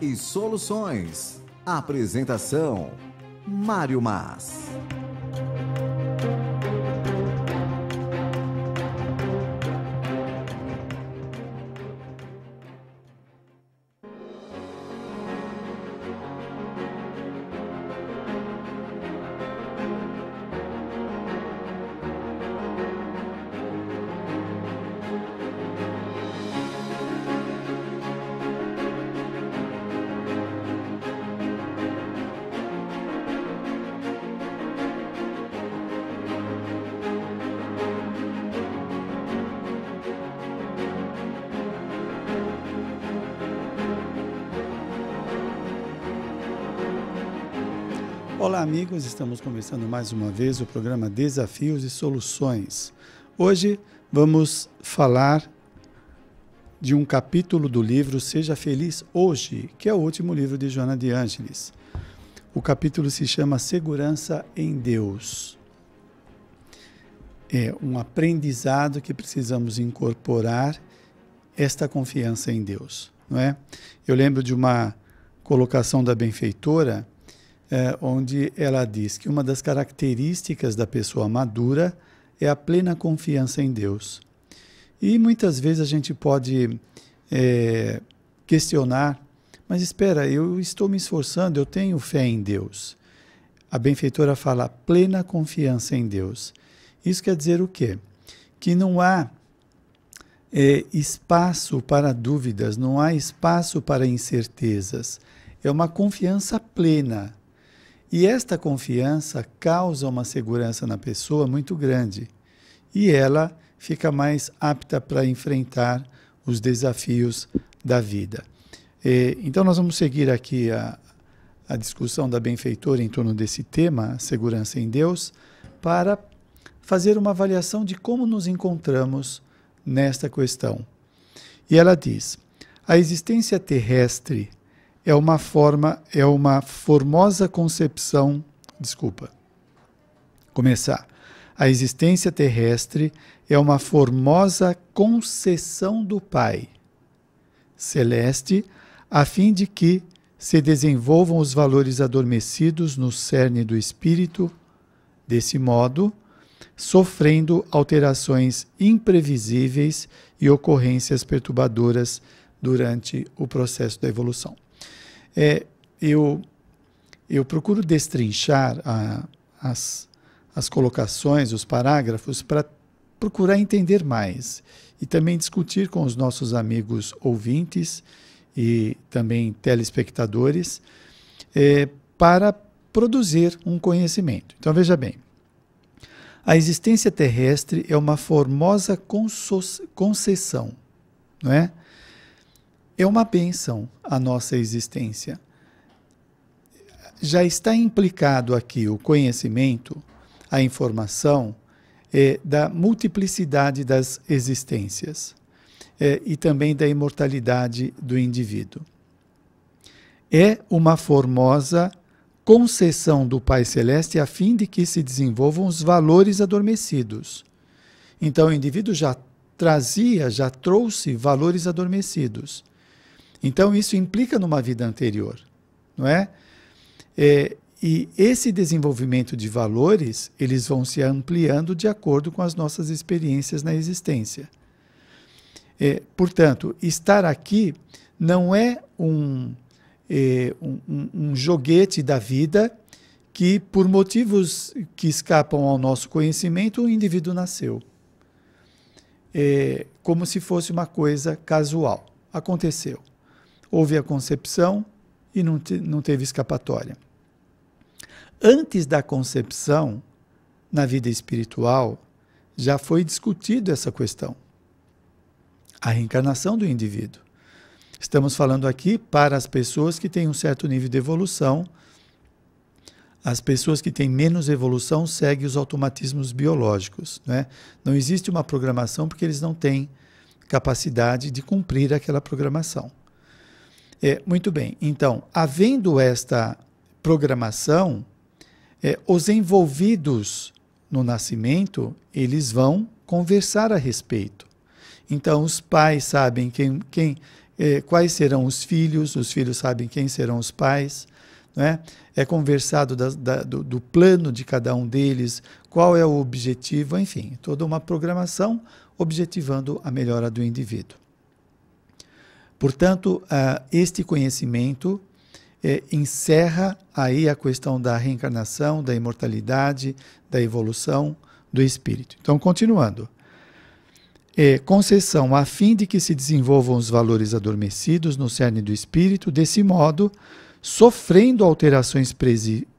e soluções. Apresentação: Mário Mas. Olá amigos, estamos começando mais uma vez o programa Desafios e Soluções. Hoje vamos falar de um capítulo do livro Seja Feliz Hoje, que é o último livro de Joana de Ângeles. O capítulo se chama Segurança em Deus. É um aprendizado que precisamos incorporar esta confiança em Deus, não é? Eu lembro de uma colocação da benfeitora, onde ela diz que uma das características da pessoa madura é a plena confiança em Deus. E muitas vezes a gente pode questionar, mas espera, eu estou me esforçando, eu tenho fé em Deus. A benfeitora fala plena confiança em Deus. Isso quer dizer o quê? Que não há espaço para dúvidas, não há espaço para incertezas. É uma confiança plena. E esta confiança causa uma segurança na pessoa muito grande. E ela fica mais apta para enfrentar os desafios da vida. Então nós vamos seguir aqui a discussão da benfeitora em torno desse tema, segurança em Deus, para fazer uma avaliação de como nos encontramos nesta questão. E ela diz: a existência terrestre é uma formosa concepção. A existência terrestre é uma formosa concessão do Pai Celeste, a fim de que se desenvolvam os valores adormecidos no cerne do espírito, desse modo, sofrendo alterações imprevisíveis e ocorrências perturbadoras durante o processo da evolução. Eu procuro destrinchar as colocações, os parágrafos, para procurar entender mais e também discutir com os nossos amigos ouvintes e também telespectadores para produzir um conhecimento. Então veja bem, a existência terrestre é uma formosa concessão, não é? É uma bênção a nossa existência. Já está implicado aqui o conhecimento, a informação da multiplicidade das existências e também da imortalidade do indivíduo. É uma formosa concessão do Pai Celeste a fim de que se desenvolvam os valores adormecidos. Então o indivíduo já trouxe valores adormecidos. Então isso implica numa vida anterior, não é? E esse desenvolvimento de valores, eles vão se ampliando de acordo com as nossas experiências na existência. Portanto, estar aqui não é um joguete da vida que, por motivos que escapam ao nosso conhecimento, o indivíduo nasceu. Como se fosse uma coisa casual. Aconteceu. Houve a concepção e não teve escapatória. Antes da concepção, na vida espiritual, já foi discutido essa questão. A reencarnação do indivíduo. Estamos falando aqui para as pessoas que têm um certo nível de evolução. As pessoas que têm menos evolução seguem os automatismos biológicos, né? Não existe uma programação porque eles não têm capacidade de cumprir aquela programação. Muito bem, então, havendo esta programação, os envolvidos no nascimento, eles vão conversar a respeito. Então, os pais sabem quais serão os filhos sabem quem serão os pais, né? É conversado do plano de cada um deles, qual é o objetivo, enfim, toda uma programação objetivando a melhora do indivíduo. Portanto, este conhecimento encerra aí a questão da reencarnação, da imortalidade, da evolução do espírito. Então, continuando. Concessão a fim de que se desenvolvam os valores adormecidos no cerne do espírito, desse modo, sofrendo alterações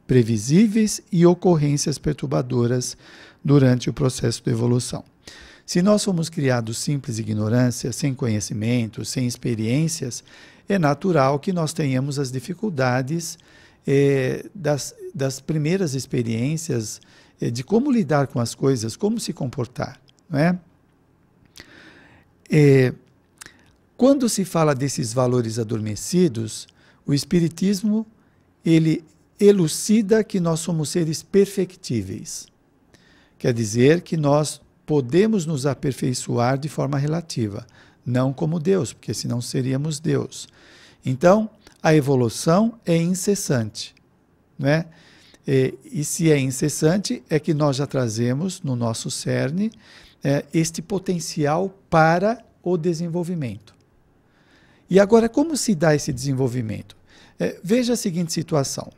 previsíveis e ocorrências perturbadoras durante o processo de evolução. Se nós fomos criados simples ignorância, sem conhecimento, sem experiências, é natural que nós tenhamos as dificuldades das primeiras experiências de como lidar com as coisas, como se comportar, não é? Quando se fala desses valores adormecidos, o Espiritismo ele elucida que nós somos seres perfectíveis. Quer dizer que nós podemos nos aperfeiçoar de forma relativa, não como Deus, porque senão seríamos Deus. Então, a evolução é incessante, não é? E se é incessante, é que nós já trazemos no nosso cerne este potencial para o desenvolvimento. E agora, como se dá esse desenvolvimento? Veja a seguinte situação.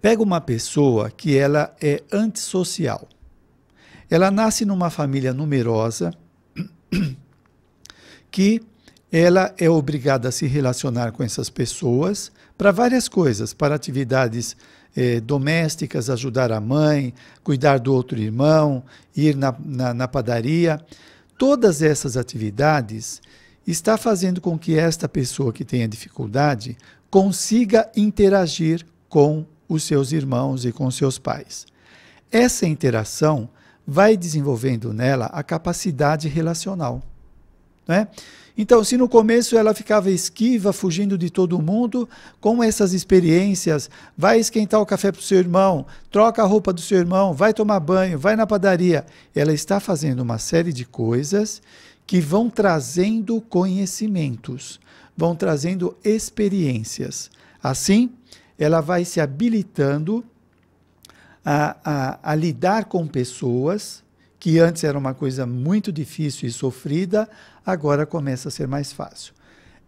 Pega uma pessoa que ela é antissocial. Ela nasce numa família numerosa, que ela é obrigada a se relacionar com essas pessoas para várias coisas, para atividades domésticas, ajudar a mãe, cuidar do outro irmão, ir na padaria. Todas essas atividades está fazendo com que esta pessoa que tenha dificuldade consiga interagir com os seus irmãos e com seus pais. Essa interação vai desenvolvendo nela a capacidade relacional, né? Então, se no começo ela ficava esquiva, fugindo de todo mundo, com essas experiências, vai esquentar o café para o seu irmão, troca a roupa do seu irmão, vai tomar banho, vai na padaria, ela está fazendo uma série de coisas que vão trazendo conhecimentos, vão trazendo experiências. Assim, ela vai se habilitando a lidar com pessoas que antes era uma coisa muito difícil e sofrida, agora começa a ser mais fácil.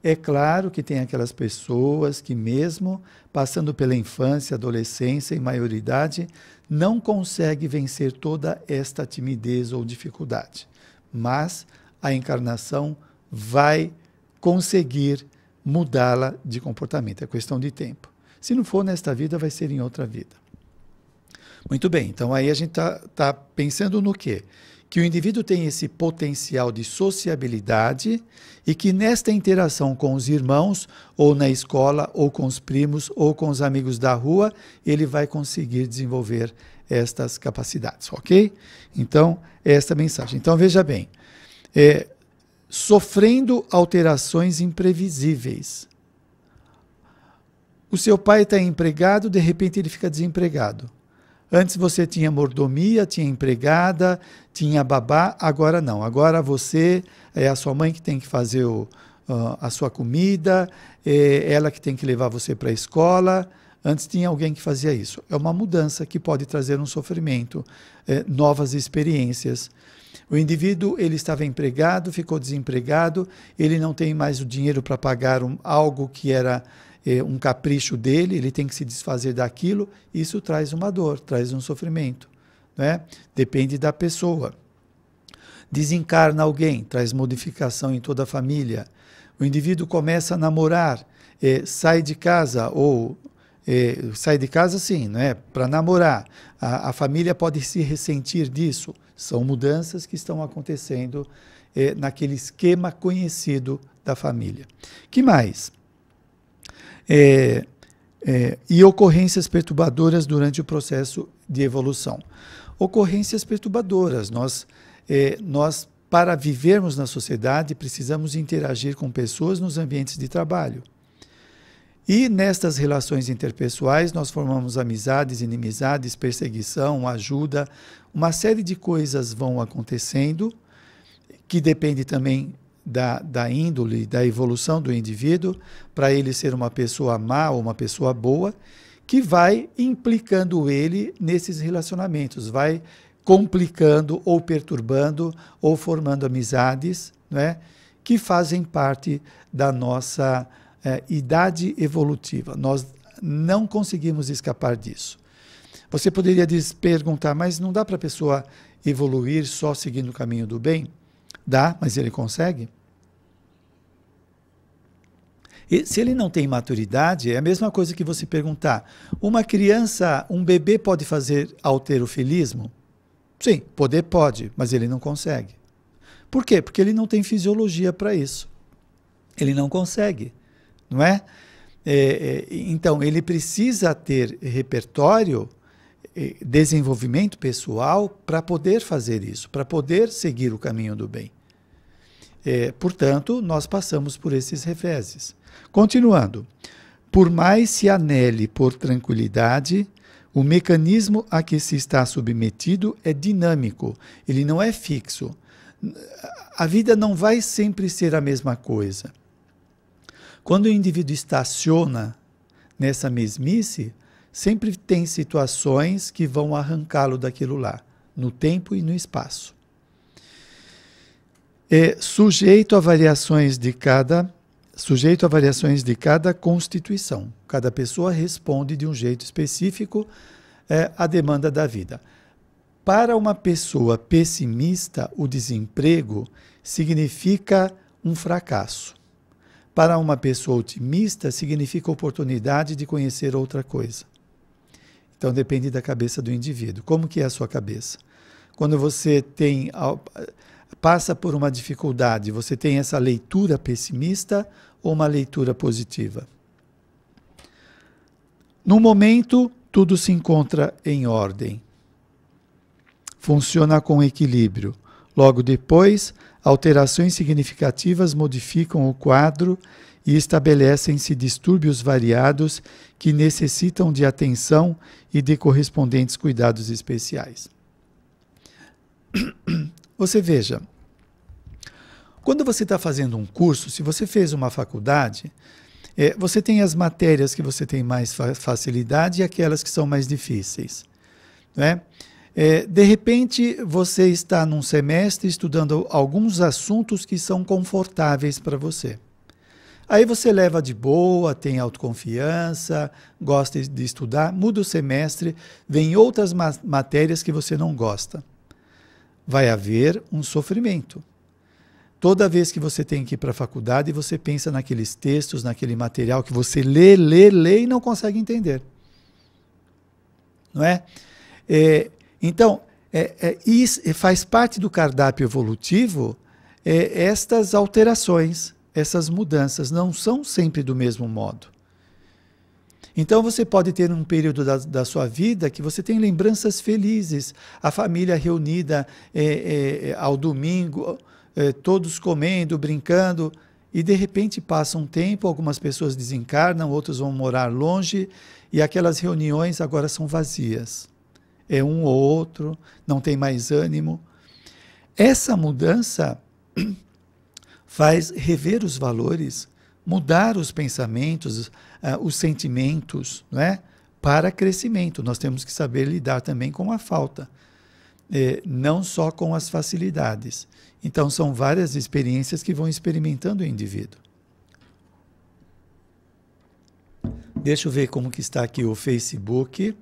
É claro que tem aquelas pessoas que mesmo passando pela infância, adolescência e maioridade, não conseguem vencer toda esta timidez ou dificuldade. Mas a encarnação vai conseguir mudá-la de comportamento. É questão de tempo. Se não for nesta vida, vai ser em outra vida. Muito bem, então aí a gente tá pensando no quê? Que o indivíduo tem esse potencial de sociabilidade e que nesta interação com os irmãos, ou na escola, ou com os primos, ou com os amigos da rua, ele vai conseguir desenvolver estas capacidades, ok? Então, esta mensagem. Então, veja bem, sofrendo alterações imprevisíveis. O seu pai está empregado, de repente ele fica desempregado. Antes você tinha mordomia, tinha empregada, tinha babá, agora não. Agora você é a sua mãe que tem que fazer a sua comida, ela que tem que levar você para a escola. Antes tinha alguém que fazia isso. É uma mudança que pode trazer um sofrimento, novas experiências. O indivíduo ele estava empregado, ficou desempregado, ele não tem mais o dinheiro para pagar algo que era um capricho dele, ele tem que se desfazer daquilo, isso traz uma dor, traz um sofrimento, né? Depende da pessoa. Desencarna alguém, traz modificação em toda a família. O indivíduo começa a namorar, sai de casa, ou sai de casa sim, né? Para namorar. A família pode se ressentir disso. São mudanças que estão acontecendo naquele esquema conhecido da família. Que mais? E ocorrências perturbadoras durante o processo de evolução. Ocorrências perturbadoras. Nós, para vivermos na sociedade, precisamos interagir com pessoas nos ambientes de trabalho. E nestas relações interpessoais, nós formamos amizades, inimizades, perseguição, ajuda. Uma série de coisas vão acontecendo, que depende também da índole, da evolução do indivíduo, para ele ser uma pessoa má ou uma pessoa boa, que vai implicando ele nesses relacionamentos, vai complicando ou perturbando ou formando amizades, né, que fazem parte da nossa idade evolutiva. Nós não conseguimos escapar disso. Você poderia perguntar, mas não dá para a pessoa evoluir só seguindo o caminho do bem? Dá, mas ele consegue? E se ele não tem maturidade, é a mesma coisa que você perguntar, uma criança, um bebê pode fazer halterofilismo? Sim, poder pode, mas ele não consegue. Por quê? Porque ele não tem fisiologia para isso. Ele não consegue, não é? Então, ele precisa ter repertório, desenvolvimento pessoal para poder fazer isso, para poder seguir o caminho do bem. Portanto, nós passamos por esses reveses. Continuando, por mais se anele por tranquilidade, o mecanismo a que se está submetido é dinâmico, ele não é fixo. A vida não vai sempre ser a mesma coisa. Quando o indivíduo estaciona nessa mesmice, sempre tem situações que vão arrancá-lo daquilo lá, no tempo e no espaço. Sujeito a variações de cada constituição. Cada pessoa responde de um jeito específico à demanda da vida. Para uma pessoa pessimista, o desemprego significa um fracasso. Para uma pessoa otimista, significa oportunidade de conhecer outra coisa. Então, depende da cabeça do indivíduo. Como que é a sua cabeça? Quando você passa por uma dificuldade, você tem essa leitura pessimista ou uma leitura positiva? No momento, tudo se encontra em ordem. Funciona com equilíbrio. Logo depois, alterações significativas modificam o quadro e estabelecem-se distúrbios variados que necessitam de atenção e de correspondentes cuidados especiais. Você veja, quando você está fazendo um curso, se você fez uma faculdade, você tem as matérias que você tem mais facilidade e aquelas que são mais difíceis, não é? De repente, você está num semestre estudando alguns assuntos que são confortáveis para você. Aí você leva de boa, tem autoconfiança, gosta de estudar, muda o semestre, vem outras matérias que você não gosta. Vai haver um sofrimento. Toda vez que você tem que ir para a faculdade, você pensa naqueles textos, naquele material que você lê e não consegue entender. Não é? Então, isso faz parte do cardápio evolutivo, estas alterações, essas mudanças, não são sempre do mesmo modo. Então você pode ter um período da sua vida que você tem lembranças felizes, a família reunida ao domingo, todos comendo, brincando, e de repente passa um tempo, algumas pessoas desencarnam, outros vão morar longe, e aquelas reuniões agora são vazias. É um ou outro, não tem mais ânimo. Essa mudança faz rever os valores, mudar os pensamentos, os sentimentos, não é? Para crescimento. Nós temos que saber lidar também com a falta, não só com as facilidades. Então, são várias experiências que vão experimentando o indivíduo. Deixa eu ver como que está aqui o Facebook.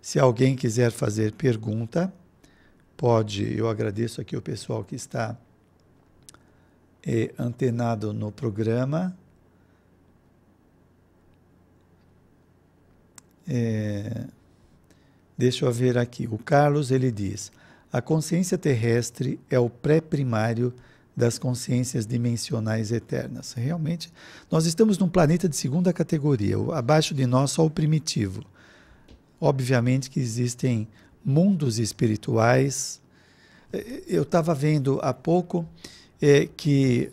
Se alguém quiser fazer pergunta, pode. Eu agradeço aqui o pessoal que está antenado no programa. Deixa eu ver aqui. O Carlos, ele diz: a consciência terrestre é o pré-primário das consciências dimensionais eternas. Realmente, nós estamos num planeta de segunda categoria. Abaixo de nós, só o primitivo. Obviamente que existem mundos espirituais. Eu estava vendo há pouco que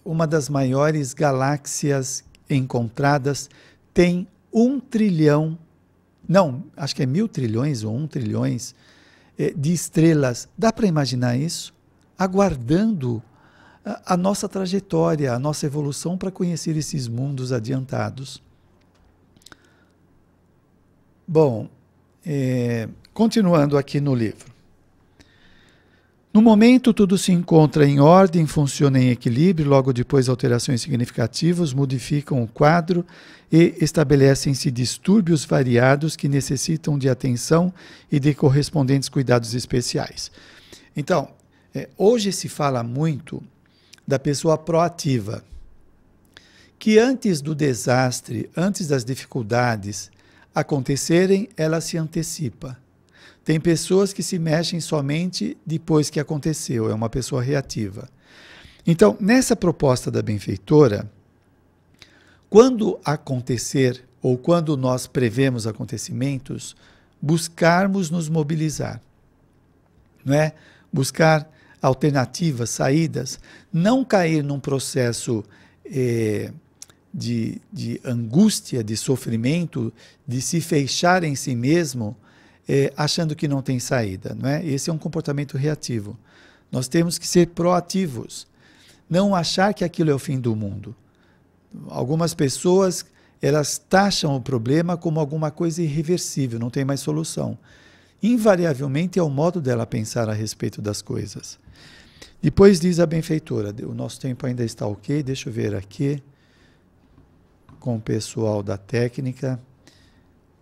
uma das maiores galáxias encontradas tem 1 trilhão, não, acho que é 1.000 trilhões ou 1 trilhões de estrelas. Dá para imaginar isso? Aguardando a nossa trajetória, a nossa evolução para conhecer esses mundos adiantados. Bom, continuando aqui no livro. No momento, tudo se encontra em ordem, funciona em equilíbrio, logo depois alterações significativas modificam o quadro e estabelecem-se distúrbios variados que necessitam de atenção e de correspondentes cuidados especiais. Então, hoje se fala muito da pessoa proativa, que antes do desastre, antes das dificuldades acontecerem, ela se antecipa. Tem pessoas que se mexem somente depois que aconteceu, é uma pessoa reativa. Então, nessa proposta da benfeitora, quando acontecer ou quando nós prevemos acontecimentos, buscarmos nos mobilizar, não é? Buscar alternativas, saídas, não cair num processo de angústia, de sofrimento, de se fechar em si mesmo, achando que não tem saída, não é? Esse é um comportamento reativo. Nós temos que ser proativos, não achar que aquilo é o fim do mundo. Algumas pessoas, elas taxam o problema como alguma coisa irreversível, não tem mais solução. Invariavelmente é o modo dela pensar a respeito das coisas. Depois diz a benfeitora, o nosso tempo ainda está ok, deixa eu ver aqui, com o pessoal da técnica.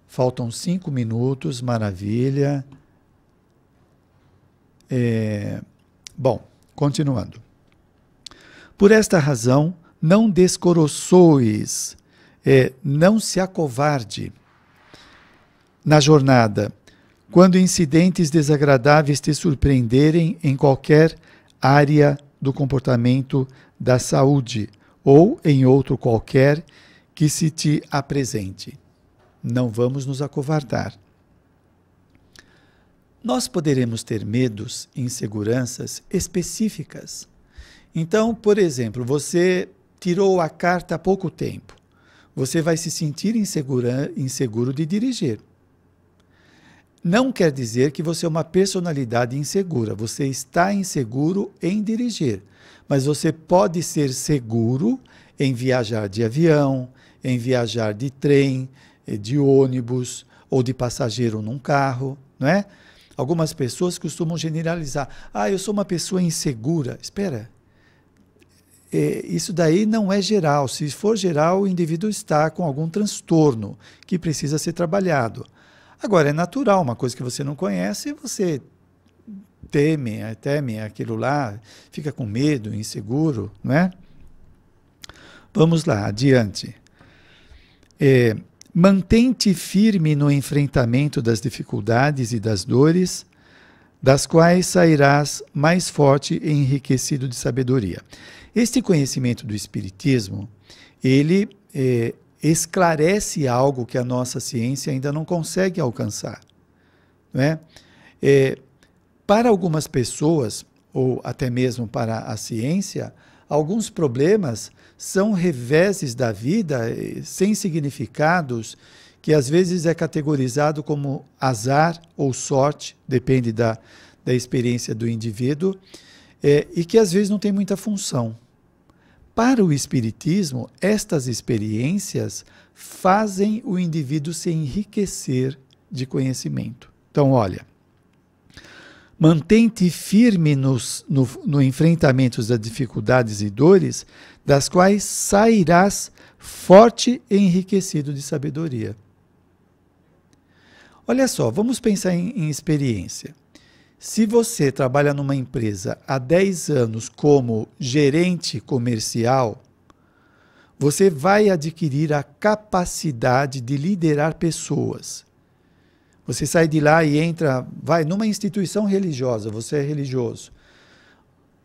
Faltam 5 minutos, maravilha. Bom, continuando. Por esta razão, não descoroçoes, não se acovarde na jornada, quando incidentes desagradáveis te surpreenderem em qualquer área do comportamento da saúde ou em outro qualquer que se te apresente. Não vamos nos acovardar. Nós poderemos ter medos e inseguranças específicas. Então, por exemplo, você tirou a carta há pouco tempo. Você vai se sentir inseguro de dirigir. Não quer dizer que você é uma personalidade insegura. Você está inseguro em dirigir. Mas você pode ser seguro em viajar de avião, em viajar de trem, de ônibus ou de passageiro num carro, não é? Algumas pessoas costumam generalizar. Eu sou uma pessoa insegura. Espera, isso daí não é geral. Se for geral, o indivíduo está com algum transtorno que precisa ser trabalhado. Agora, é natural, uma coisa que você não conhece, você teme aquilo lá, fica com medo, inseguro, não é? Vamos lá, adiante. Mantém-te firme no enfrentamento das dificuldades e das dores, das quais sairás mais forte e enriquecido de sabedoria. Este conhecimento do Espiritismo, ele esclarece algo que a nossa ciência ainda não consegue alcançar, não é? Para algumas pessoas, ou até mesmo para a ciência, alguns problemas são reveses da vida, sem significados, que às vezes é categorizado como azar ou sorte, depende da experiência do indivíduo, e que às vezes não tem muita função. Para o Espiritismo, estas experiências fazem o indivíduo se enriquecer de conhecimento. Então, olha, mantém-te firme no enfrentamento das dificuldades e dores, das quais sairás forte e enriquecido de sabedoria. Olha só, vamos pensar em experiência. Se você trabalha numa empresa há 10 anos como gerente comercial, você vai adquirir a capacidade de liderar pessoas. Você sai de lá e vai numa instituição religiosa, você é religioso.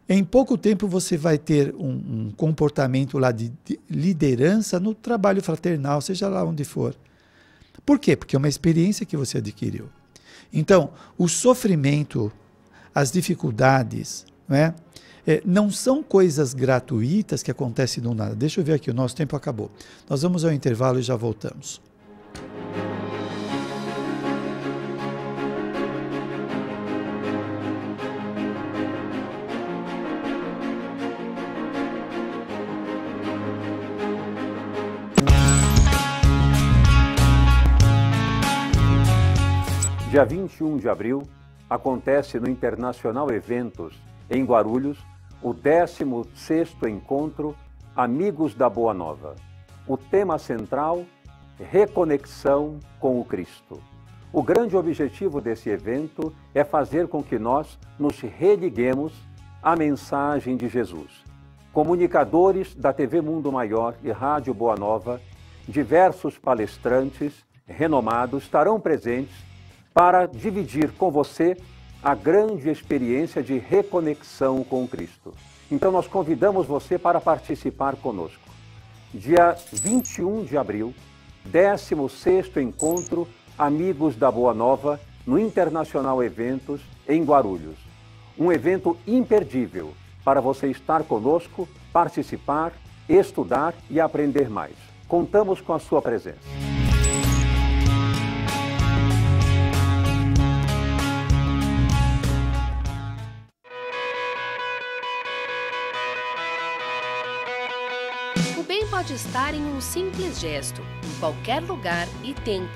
Em pouco tempo você vai ter um comportamento lá de liderança no trabalho fraternal, seja lá onde for. Por quê? Porque é uma experiência que você adquiriu. Então, o sofrimento, as dificuldades, não são coisas gratuitas que acontecem do nada. Deixa eu ver aqui, o nosso tempo acabou. Nós vamos ao intervalo e já voltamos. dia 21 de abril, acontece no Internacional Eventos, em Guarulhos, o 16º encontro Amigos da Boa Nova. O tema central, reconexão com o Cristo. O grande objetivo desse evento é fazer com que nós nos religuemos à mensagem de Jesus. Comunicadores da TV Mundo Maior e Rádio Boa Nova, diversos palestrantes renomados estarão presentes para dividir com você a grande experiência de reconexão com Cristo. Então nós convidamos você para participar conosco. Dia 21 de abril, 16º Encontro Amigos da Boa Nova, no Internacional Eventos, em Guarulhos. Um evento imperdível para você estar conosco, participar, estudar e aprender mais. Contamos com a sua presença. O bem pode estar em um simples gesto, em qualquer lugar e tempo.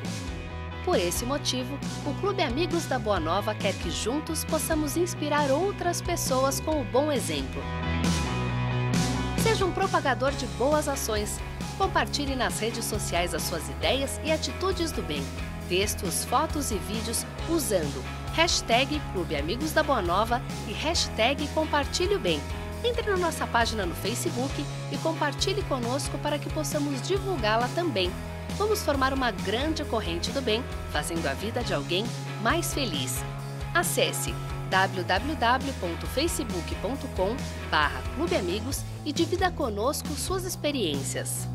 Por esse motivo, o Clube Amigos da Boa Nova quer que juntos possamos inspirar outras pessoas com o bom exemplo. Seja um propagador de boas ações. Compartilhe nas redes sociais as suas ideias e atitudes do bem. Textos, fotos e vídeos usando hashtag Clube Amigos da Boa Nova e hashtag Compartilhe o Bem. Entre na nossa página no Facebook e compartilhe conosco para que possamos divulgá-la também. Vamos formar uma grande corrente do bem, fazendo a vida de alguém mais feliz. Acesse www.facebook.com/clubeamigos e divida conosco suas experiências.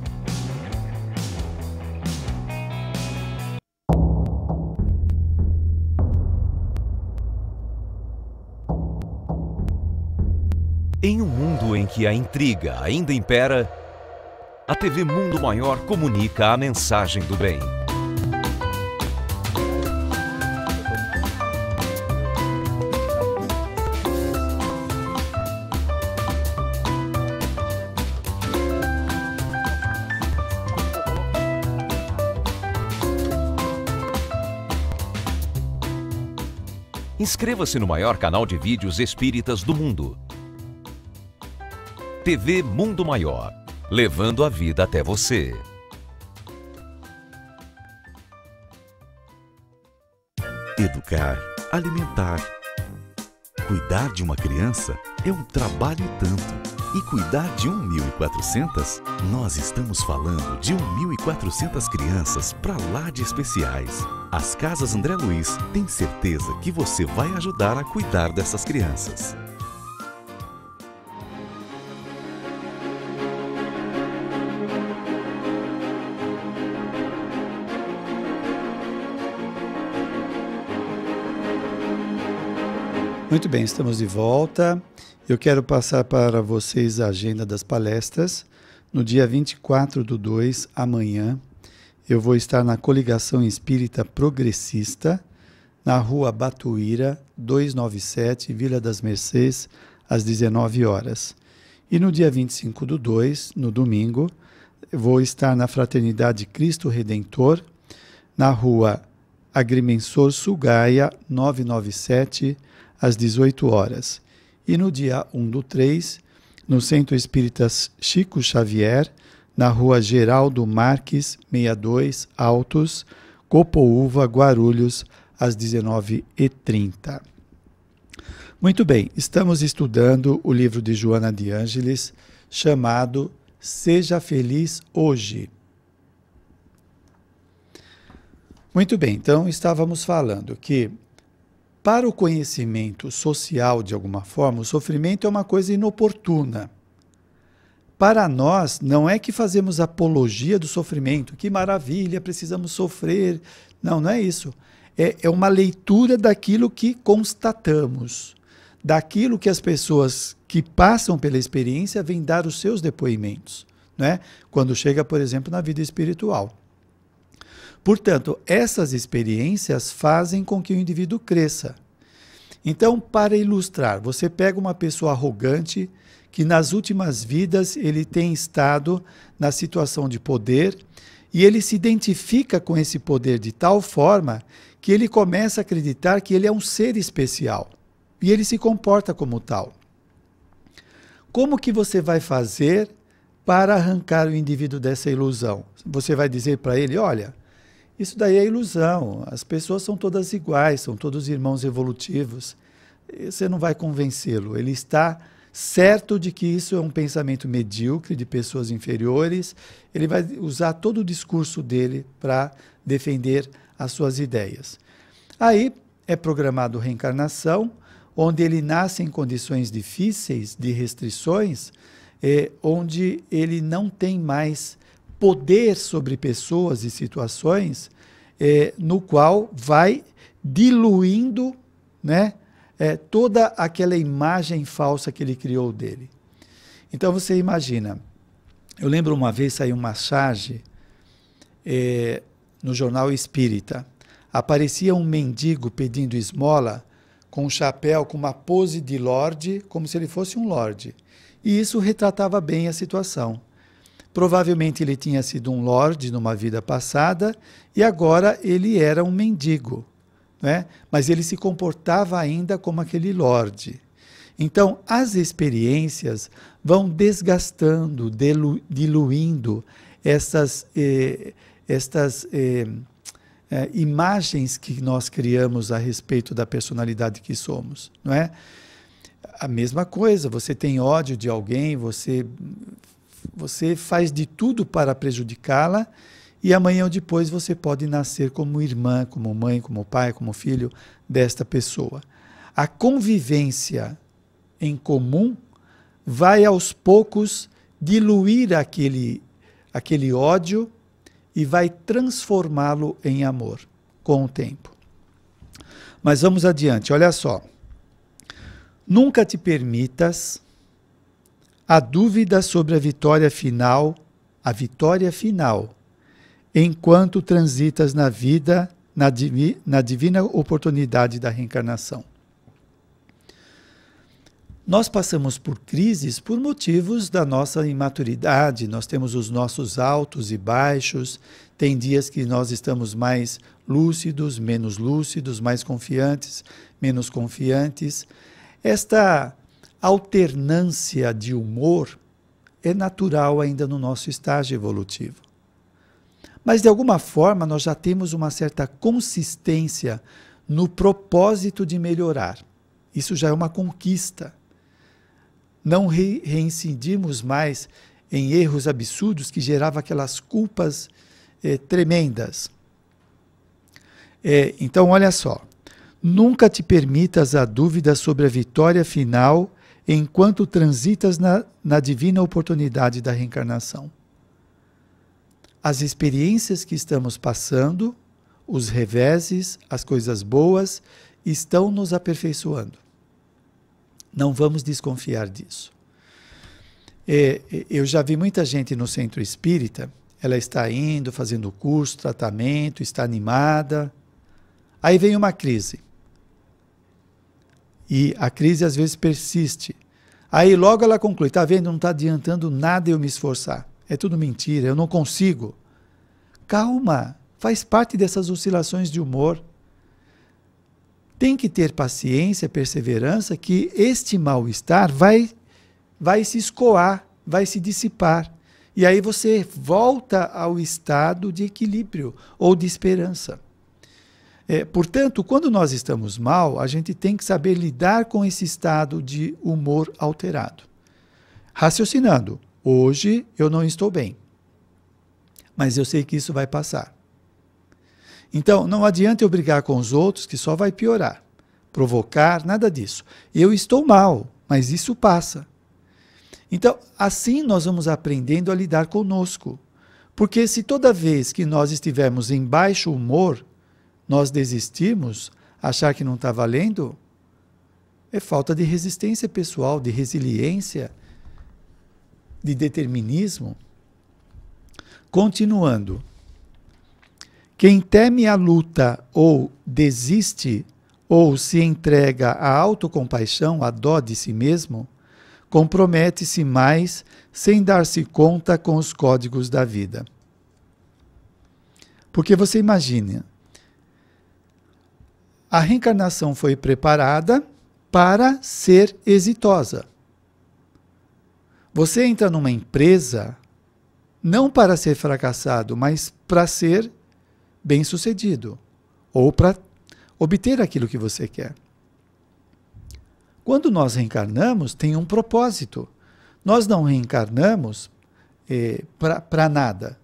Em um mundo em que a intriga ainda impera, a TV Mundo Maior comunica a mensagem do bem. Inscreva-se no maior canal de vídeos espíritas do mundo. TV Mundo Maior, levando a vida até você. Educar, alimentar. Cuidar de uma criança é um trabalho e tanto. E cuidar de 1.400? Nós estamos falando de 1.400 crianças pra lá de especiais. As Casas André Luiz têm certeza que você vai ajudar a cuidar dessas crianças. Muito bem, estamos de volta. Eu quero passar para vocês a agenda das palestras. No dia 24/2, amanhã, eu vou estar na Coligação Espírita Progressista, na Rua Batuíra, 297, Vila das Mercês, às 19 horas. E no dia 25/2, no domingo, eu vou estar na Fraternidade Cristo Redentor, na Rua Agrimensor Sugaia, 997, às 18 horas. E no dia 1/3, no Centro Espírita Chico Xavier, na Rua Geraldo Marques, 62, Altos, Copoúva, Guarulhos, às 19h30. Muito bem, estamos estudando o livro de Joana de Ângeles, chamado Seja Feliz Hoje. Muito bem, então estávamos falando que para o conhecimento social, de alguma forma, o sofrimento é uma coisa inoportuna. Para nós, não é que fazemos apologia do sofrimento, que maravilha, precisamos sofrer. Não, não é isso. É uma leitura daquilo que constatamos, daquilo que as pessoas que passam pela experiência vêm dar os seus depoimentos, né? Quando chega, por exemplo, na vida espiritual. Portanto, essas experiências fazem com que o indivíduo cresça. Então, para ilustrar, você pega uma pessoa arrogante que nas últimas vidas ele tem estado na situação de poder E ele se identifica com esse poder de tal forma que ele começa a acreditar que ele é um ser especial. E ele se comporta como tal. Como que você vai fazer para arrancar o indivíduo dessa ilusão? Você vai dizer para ele, olha, isso daí é ilusão, as pessoas são todas iguais, são todos irmãos evolutivos. Você não vai convencê-lo, ele está certo de que isso é um pensamento medíocre de pessoas inferiores, ele vai usar todo o discurso dele para defender as suas ideias. Aí é programado reencarnação, onde ele nasce em condições difíceis, de restrições, onde ele não tem mais poder sobre pessoas e situações, no qual vai diluindo, né, toda aquela imagem falsa que ele criou dele. Então você imagina, eu lembro uma vez saiu uma charge no jornal Espírita, aparecia um mendigo pedindo esmola com um chapéu, com uma pose de lorde, como se ele fosse um lorde. E isso retratava bem a situação. Provavelmente ele tinha sido um lorde numa vida passada e agora ele era um mendigo, né? Mas ele se comportava ainda como aquele lorde. Então, as experiências vão desgastando, diluindo estas imagens que nós criamos a respeito da personalidade que somos, não é? A mesma coisa, você tem ódio de alguém, você faz de tudo para prejudicá-la e amanhã ou depois você pode nascer como irmã, como mãe, como pai, como filho desta pessoa. A convivência em comum vai aos poucos diluir aquele ódio e vai transformá-lo em amor com o tempo. Mas vamos adiante, olha só. Nunca te permitas a dúvida sobre a vitória final, enquanto transitas na vida, na divina oportunidade da reencarnação. Nós passamos por crises por motivos da nossa imaturidade, nós temos os nossos altos e baixos, tem dias que nós estamos mais lúcidos, menos lúcidos, mais confiantes, menos confiantes. Esta alternância de humor é natural ainda no nosso estágio evolutivo. Mas, de alguma forma, nós já temos uma certa consistência no propósito de melhorar. Isso já é uma conquista. Não reincidimos mais em erros absurdos que geravam aquelas culpas tremendas. Então, olha só. Nunca te permitas a dúvida sobre a vitória final enquanto transitas na divina oportunidade da reencarnação. As experiências que estamos passando, os reveses, as coisas boas, estão nos aperfeiçoando. Não vamos desconfiar disso. Eu já vi muita gente no centro espírita, ela está indo, fazendo curso, tratamento, está animada. Aí vem uma crise. E a crise às vezes persiste. Aí logo ela conclui, está vendo, não está adiantando nada eu me esforçar. É tudo mentira, eu não consigo. Calma, faz parte dessas oscilações de humor. Tem que ter paciência, perseverança, que este mal-estar vai se escoar, vai se dissipar. E aí você volta ao estado de equilíbrio ou de esperança. Portanto, quando nós estamos mal, a gente tem que saber lidar com esse estado de humor alterado. Raciocinando, hoje eu não estou bem, mas eu sei que isso vai passar. Então, não adianta eu brigar com os outros, que só vai piorar. Provocar, nada disso. Eu estou mal, mas isso passa. Então, assim nós vamos aprendendo a lidar conosco. Porque se toda vez que nós estivermos em baixo humor, nós desistirmos, achar que não está valendo, é falta de resistência pessoal, de resiliência, de determinismo. Continuando. Quem teme a luta ou desiste ou se entrega à autocompaixão, à dó de si mesmo, compromete-se mais sem dar-se conta com os códigos da vida. Porque você imagina, a reencarnação foi preparada para ser exitosa. Você entra numa empresa não para ser fracassado, mas para ser bem-sucedido, ou para obter aquilo que você quer. Quando nós reencarnamos, tem um propósito. Nós não reencarnamos para nada,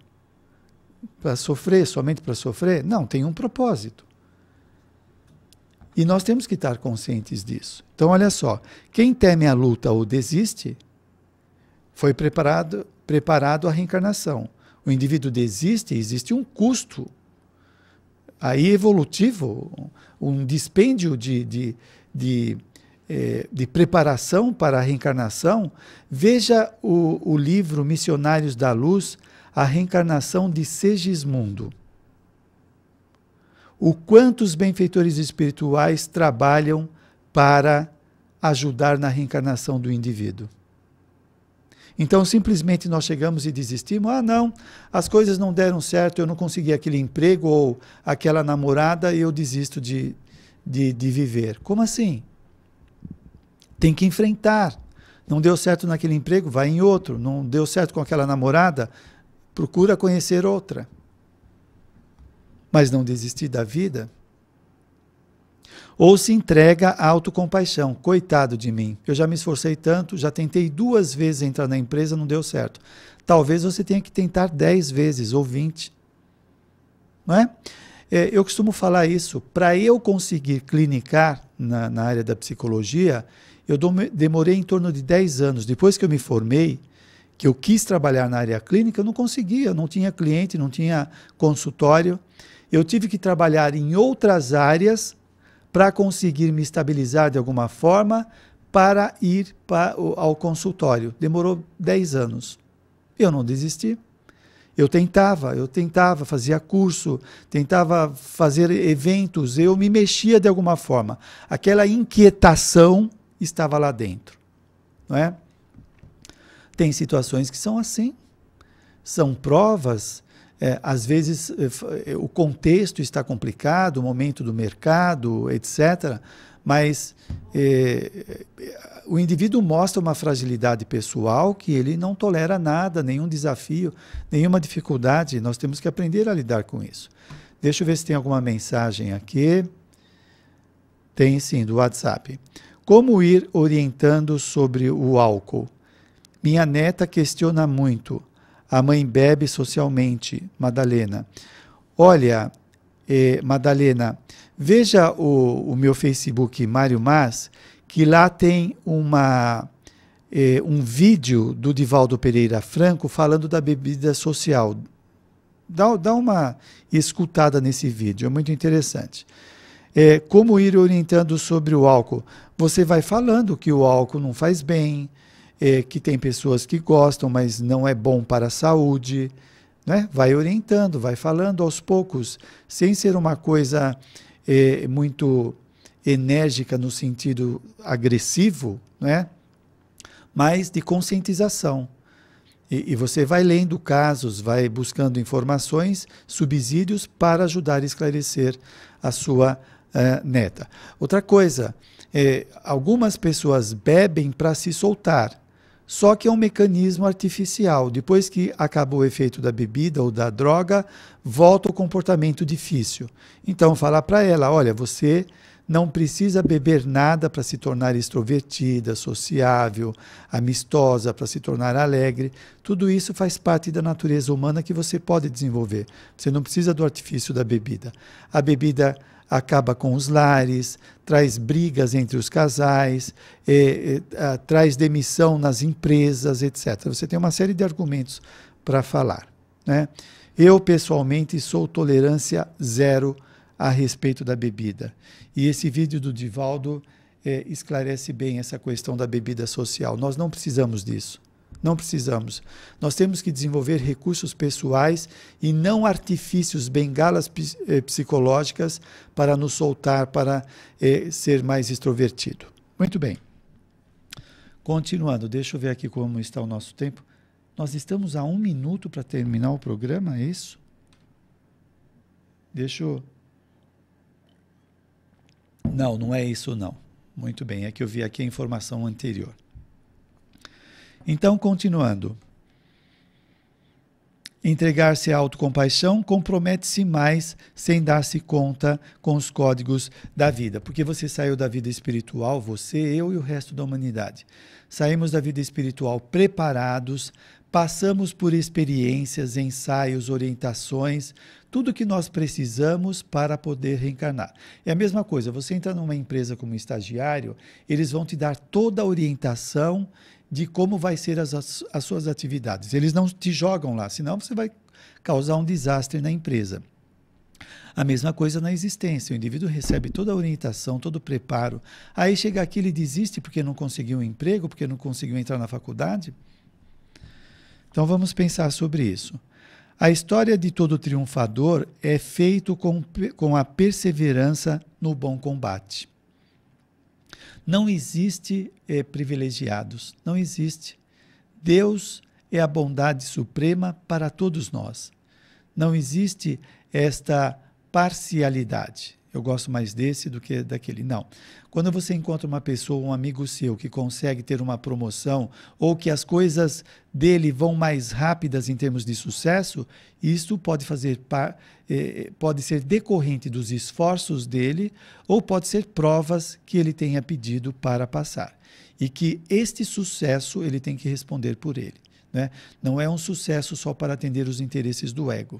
para sofrer, somente para sofrer. Não, tem um propósito. E nós temos que estar conscientes disso. Então, olha só, quem teme a luta ou desiste, foi preparado à reencarnação. O indivíduo desiste, existe um custo aí evolutivo, um dispêndio de preparação para a reencarnação. Veja o livro Missionários da Luz, a reencarnação de Segismundo. O quanto os benfeitores espirituais trabalham para ajudar na reencarnação do indivíduo. Então, simplesmente nós chegamos e desistimos. Ah, não, as coisas não deram certo, eu não consegui aquele emprego ou aquela namorada e eu desisto de viver. Como assim? Tem que enfrentar. Não deu certo naquele emprego, vai em outro. Não deu certo com aquela namorada, procura conhecer outra. Mas não desistir da vida. Ou se entrega à autocompaixão. Coitado de mim, eu já me esforcei tanto, já tentei 2 vezes entrar na empresa, não deu certo. Talvez você tenha que tentar 10 vezes ou 20. Não é? Eu costumo falar isso. Para eu conseguir clinicar na área da psicologia, eu demorei em torno de 10 anos. Depois que eu me formei, que eu quis trabalhar na área clínica, eu não conseguia, não tinha cliente, não tinha consultório. Eu tive que trabalhar em outras áreas para conseguir me estabilizar de alguma forma para ir ao consultório. Demorou 10 anos. Eu não desisti. Eu tentava, fazia curso, tentava fazer eventos, eu me mexia de alguma forma. Aquela inquietação estava lá dentro. Não é? Tem situações que são assim. São provas. Às vezes o contexto está complicado, o momento do mercado, etc. Mas o indivíduo mostra uma fragilidade pessoal que ele não tolera nada, nenhum desafio, nenhuma dificuldade. Nós temos que aprender a lidar com isso. Deixa eu ver se tem alguma mensagem aqui. Tem sim, do WhatsApp. Como ir orientando sobre o álcool? Minha neta questiona muito. A mãe bebe socialmente, Madalena. Olha, Madalena, veja o meu Facebook, Mário Mas, que lá tem um vídeo do Divaldo Pereira Franco falando da bebida social. Dá uma escutada nesse vídeo, é muito interessante. Como ir orientando sobre o álcool? Você vai falando que o álcool não faz bem, que tem pessoas que gostam, mas não é bom para a saúde, né? Vai orientando, vai falando aos poucos, sem ser uma coisa muito enérgica no sentido agressivo, né? Mas de conscientização. E você vai lendo casos, vai buscando informações, subsídios para ajudar a esclarecer a sua neta. Outra coisa, algumas pessoas bebem para se soltar. Só que é um mecanismo artificial. Depois que acabou o efeito da bebida ou da droga, volta o comportamento difícil. Então, falar para ela, olha, você não precisa beber nada para se tornar extrovertida, sociável, amistosa, para se tornar alegre. Tudo isso faz parte da natureza humana que você pode desenvolver. Você não precisa do artifício da bebida. A bebida acaba com os lares, traz brigas entre os casais, traz demissão nas empresas, etc. Você tem uma série de argumentos para falar, né? Eu, pessoalmente, sou tolerância zero a respeito da bebida. E esse vídeo do Divaldo esclarece bem essa questão da bebida social. Nós não precisamos disso. Não precisamos. Nós temos que desenvolver recursos pessoais e não artifícios, bengalas psicológicas para nos soltar, para ser mais extrovertido. Muito bem. Continuando, deixa eu ver aqui como está o nosso tempo. Nós estamos a 1 minuto para terminar o programa, é isso? Deixa eu... Não, não é isso não. Muito bem, é que eu vi aqui a informação anterior. Então, continuando. Entregar-se à autocompaixão compromete-se mais sem dar-se conta com os códigos da vida. Porque você saiu da vida espiritual, você, eu e o resto da humanidade. Saímos da vida espiritual preparados, passamos por experiências, ensaios, orientações, tudo que nós precisamos para poder reencarnar. É a mesma coisa, você entra numa empresa como estagiário, eles vão te dar toda a orientação de como vai ser as suas atividades. Eles não te jogam lá, senão você vai causar um desastre na empresa. A mesma coisa na existência, o indivíduo recebe toda a orientação, todo o preparo, aí chega aqui ele desiste porque não conseguiu um emprego, porque não conseguiu entrar na faculdade. Então vamos pensar sobre isso. A história de todo triunfador é feita com a perseverança no bom combate. Não existe privilegiados, não existe. Deus é a bondade suprema para todos nós. Não existe esta parcialidade. Eu gosto mais desse do que daquele. Não. Quando você encontra uma pessoa, um amigo seu, que consegue ter uma promoção ou que as coisas dele vão mais rápidas em termos de sucesso, isso pode pode ser decorrente dos esforços dele ou pode ser provas que ele tenha pedido para passar. E que este sucesso ele tem que responder por ele, né? Não é um sucesso só para atender os interesses do ego.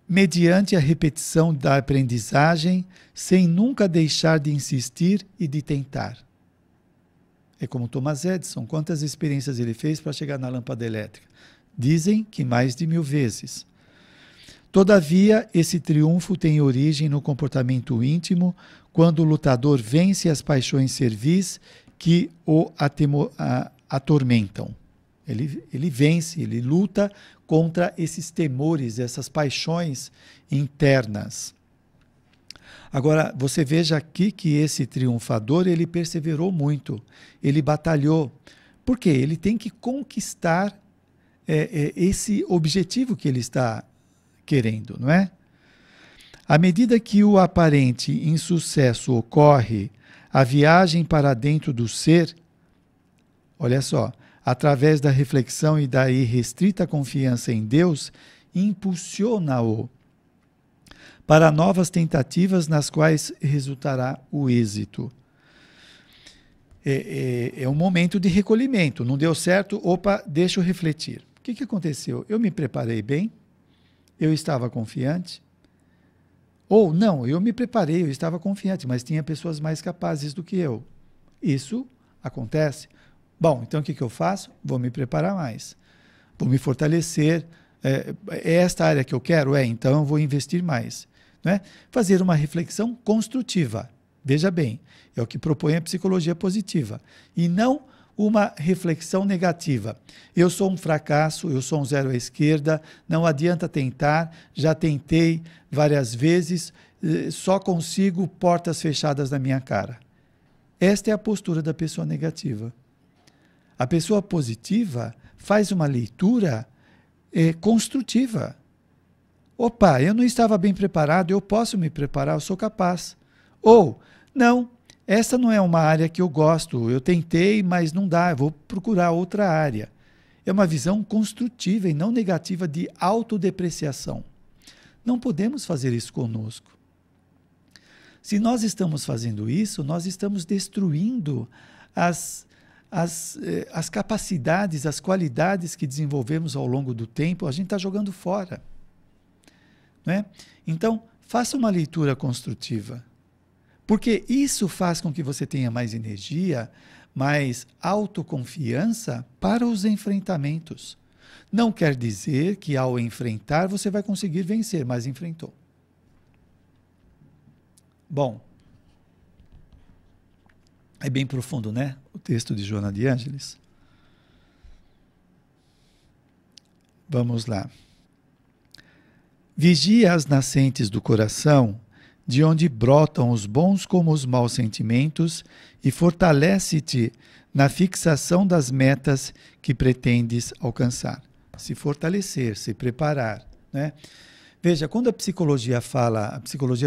Mediante a repetição da aprendizagem, sem nunca deixar de insistir e de tentar. É como Thomas Edison, quantas experiências ele fez para chegar na lâmpada elétrica? Dizem que mais de 1000 vezes. Todavia, esse triunfo tem origem no comportamento íntimo, quando o lutador vence as paixões servis que o atormentam. Ele vence, ele luta contra esses temores, essas paixões internas. Agora, você veja aqui que esse triunfador, ele perseverou muito, ele batalhou. Por quê? Ele tem que conquistar esse objetivo que ele está querendo, não é? À medida que o aparente insucesso ocorre, a viagem para dentro do ser, olha só, através da reflexão e da irrestrita confiança em Deus, impulsiona-o para novas tentativas nas quais resultará o êxito. É um momento de recolhimento. Não deu certo? Opa, deixa eu refletir. O que aconteceu? Eu me preparei bem? Eu estava confiante? Ou não, eu me preparei, eu estava confiante, mas tinha pessoas mais capazes do que eu. Isso acontece. Bom, então o que eu faço? Vou me preparar mais. Vou me fortalecer. É esta área que eu quero? Então eu vou investir mais. Né? Fazer uma reflexão construtiva. Veja bem, é o que propõe a psicologia positiva. E não uma reflexão negativa. Eu sou um fracasso, eu sou um zero à esquerda, não adianta tentar, já tentei várias vezes, só consigo portas fechadas na minha cara. Esta é a postura da pessoa negativa. A pessoa positiva faz uma leitura construtiva. Opa, eu não estava bem preparado, eu posso me preparar, eu sou capaz. Ou, não, essa não é uma área que eu gosto, eu tentei, mas não dá, eu vou procurar outra área. É uma visão construtiva e não negativa de autodepreciação. Não podemos fazer isso conosco. Se nós estamos fazendo isso, nós estamos destruindo as capacidades, as qualidades que desenvolvemos ao longo do tempo, a gente está jogando fora. Né? Então, faça uma leitura construtiva, porque isso faz com que você tenha mais energia, mais autoconfiança para os enfrentamentos. Não quer dizer que ao enfrentar você vai conseguir vencer, mas enfrentou. Bom, é bem profundo, né? O texto de Joana de Ângeles. Vamos lá. Vigia as nascentes do coração, de onde brotam os bons como os maus sentimentos, e fortalece-te na fixação das metas que pretendes alcançar. Se fortalecer, se preparar, né? Veja, quando a psicologia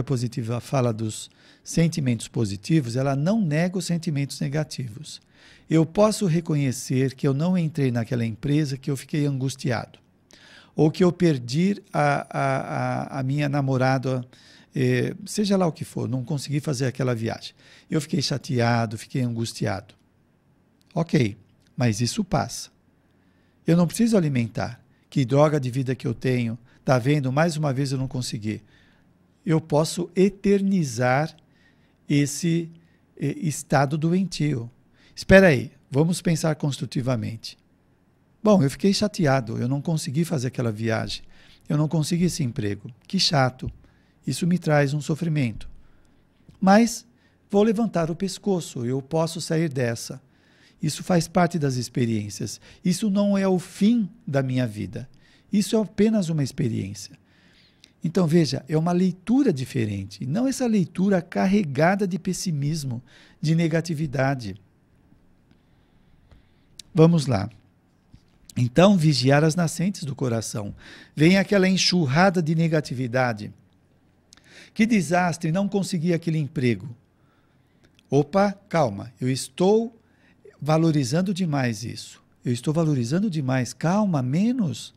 positiva fala dos sentimentos positivos, ela não nega os sentimentos negativos. Eu posso reconhecer que eu não entrei naquela empresa, que eu fiquei angustiado, ou que eu perdi a minha namorada, seja lá o que for, não consegui fazer aquela viagem. Eu fiquei chateado, fiquei angustiado. Ok, mas isso passa. Eu não preciso alimentar. Que droga de vida que eu tenho. Está vendo? Mais uma vez eu não consegui. Eu posso eternizar esse estado doentio. Espera aí, vamos pensar construtivamente. Bom, eu fiquei chateado, eu não consegui fazer aquela viagem. Eu não consegui esse emprego. Que chato. Isso me traz um sofrimento. Mas vou levantar o pescoço, eu posso sair dessa. Isso faz parte das experiências. Isso não é o fim da minha vida. Isso é apenas uma experiência. Então, veja, é uma leitura diferente. Não essa leitura carregada de pessimismo, de negatividade. Vamos lá. Então, vigiar as nascentes do coração. Vem aquela enxurrada de negatividade. Que desastre, não consegui aquele emprego. Opa, calma, eu estou valorizando demais isso. Eu estou valorizando demais. Calma, menos.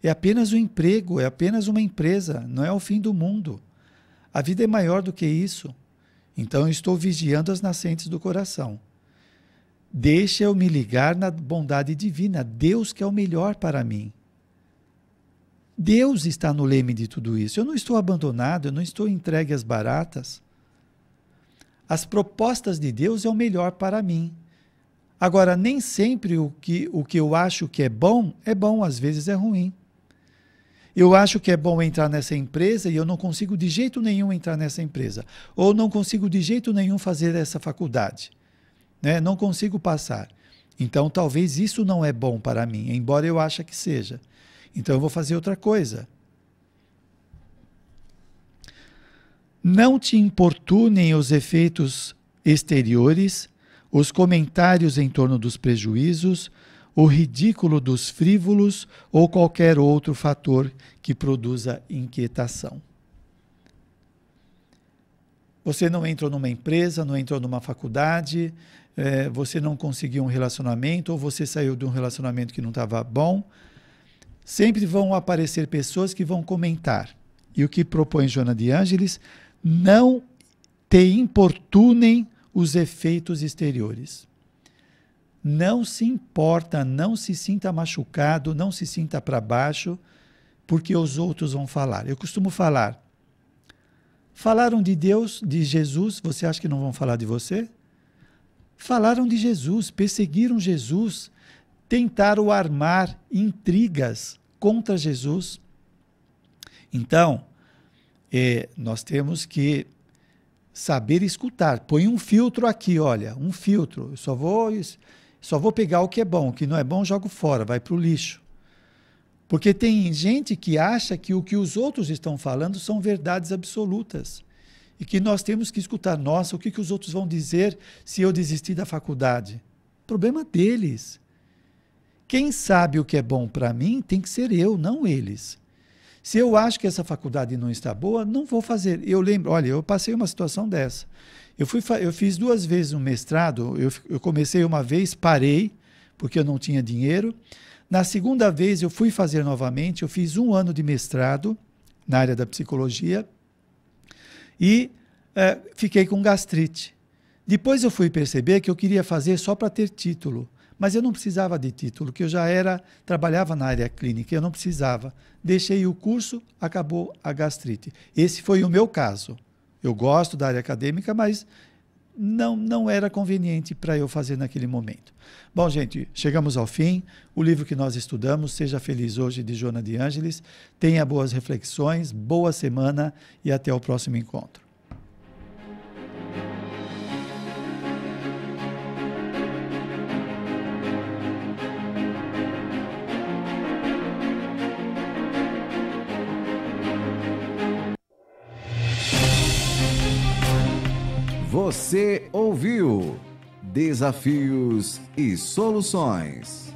É apenas um emprego, é apenas uma empresa, não é o fim do mundo. A vida é maior do que isso. Então eu estou vigiando as nascentes do coração. Deixa eu me ligar na bondade divina. Deus quer o melhor para mim. Deus está no leme de tudo isso. Eu não estou abandonado, eu não estou entregue às baratas. As propostas de Deus é o melhor para mim. Agora, nem sempre o que eu acho que é bom, às vezes é ruim. Eu acho que é bom entrar nessa empresa e eu não consigo de jeito nenhum entrar nessa empresa. Ou não consigo de jeito nenhum fazer essa faculdade. Né? Não consigo passar. Então, talvez isso não é bom para mim, embora eu ache que seja. Então, eu vou fazer outra coisa. Não te importunem os efeitos exteriores, os comentários em torno dos prejuízos, o ridículo dos frívolos ou qualquer outro fator que produza inquietação. Você não entrou numa empresa, não entrou numa faculdade, você não conseguiu um relacionamento ou você saiu de um relacionamento que não estava bom. Sempre vão aparecer pessoas que vão comentar. E o que propõe Joana de Ângeles? Não te importunem os efeitos exteriores. Não se importa, não se sinta machucado, não se sinta para baixo, porque os outros vão falar. Eu costumo falar, falaram de Deus, de Jesus, você acha que não vão falar de você? Falaram de Jesus, perseguiram Jesus, tentaram armar intrigas contra Jesus. Então, nós temos que saber escutar. Põe um filtro aqui, olha, um filtro. Eu só vou pegar o que é bom, o que não é bom, jogo fora, vai para o lixo. Porque tem gente que acha que o que os outros estão falando são verdades absolutas. E que nós temos que escutar, nossa, o que os outros vão dizer se eu desistir da faculdade? Problema deles. Quem sabe o que é bom para mim tem que ser eu, não eles. Se eu acho que essa faculdade não está boa, não vou fazer. Eu lembro, olha, eu passei uma situação dessa. Eu fiz 2 vezes um mestrado, eu comecei uma vez, parei, porque eu não tinha dinheiro. Na segunda vez eu fui fazer novamente, eu fiz 1 ano de mestrado na área da psicologia e fiquei com gastrite. Depois eu fui perceber que eu queria fazer só para ter título, mas eu não precisava de título, que eu já trabalhava na área clínica, eu não precisava. Deixei o curso, acabou a gastrite. Esse foi o meu caso. Eu gosto da área acadêmica, mas não era conveniente para eu fazer naquele momento. Bom, gente, chegamos ao fim. O livro que nós estudamos, Seja Feliz Hoje, de Joana de Ângeles. Tenha boas reflexões, boa semana e até o próximo encontro. Você ouviu Desafios e Soluções.